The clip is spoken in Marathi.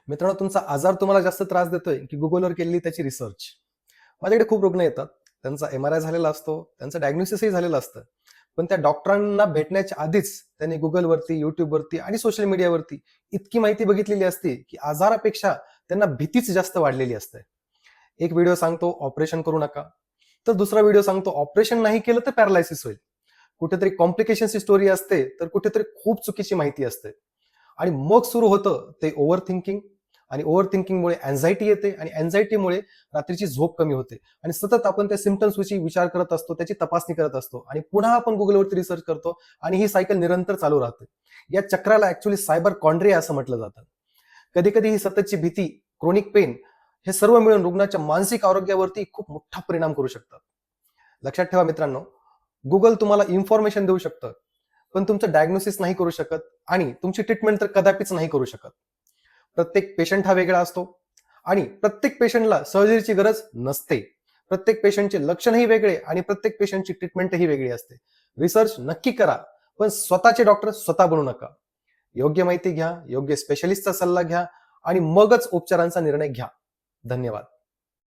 मित्रांनो, तुमचा आजार तुम्हाला जास्त त्रास देतोय की गुगलवर केलेली त्याची रिसर्च? माझ्याकडे खूप रुग्ण येतात. त्यांचा एमआरआय झालेला असतो, त्यांचं डायग्नोसिसही झालेलं असतं. पण त्या डॉक्टरांना भेटण्याच्या आधीच त्यांनी गुगलवरती, युट्यूबवरती आणि सोशल मीडियावरती इतकी माहिती बघितलेली असते की आजारापेक्षा त्यांना भीतीच जास्त वाढलेली असते. एक व्हिडिओ सांगतो ऑपरेशन करू नका, तर दुसरा व्हिडिओ सांगतो ऑपरेशन नाही केलं तर पॅरालायसिस होईल. कुठेतरी कॉम्प्लिकेशनची स्टोरी असते, तर कुठेतरी खूप चुकीची माहिती असते. आणि मग सुरू होतं ते ओव्हर थिंकिंग. आणि ओव्हर थिंकिंगमुळे अँझायटी येते आणि अँझायटीमुळे रात्रीची झोप कमी होते आणि सतत आपण त्या सिम्पटम्स विषयी विचार करत असतो, त्याची तपासणी करत असतो आणि पुन्हा आपण गुगलवरती रिसर्च करतो आणि ही सायकल निरंतर चालू राहते. या चक्राला ऍक्च्युली सायबर कॉन्ड्रिया असं म्हटलं जातं. कधी कधी ही सततची भीती, क्रोनिक पेन, हे सर्व मिळून रुग्णाच्या मानसिक आरोग्यावरती खूप मोठा परिणाम करू शकतात. लक्षात ठेवा मित्रांनो, गुगल तुम्हाला इन्फॉर्मेशन देऊ शकतं, पण तुमचं डायग्नोसिस नाही करू शकत आणि तुमची ट्रीटमेंट तर कदापिच नाही करू शकत. प्रत्येक पेशंट हा वेगळा असतो आणि प्रत्येक पेशंटला सर्जरीची गरज नसते. प्रत्येक पेशंटचे लक्षणही वेगळे आणि प्रत्येक पेशंटची ट्रीटमेंटही वेगळी असते. रिसर्च नक्की करा, पण स्वतःचे डॉक्टर स्वतः बनू नका. योग्य माहिती घ्या, योग्य स्पेशलिस्टचा सल्ला घ्या आणि मगच उपचारांचा निर्णय घ्या. धन्यवाद.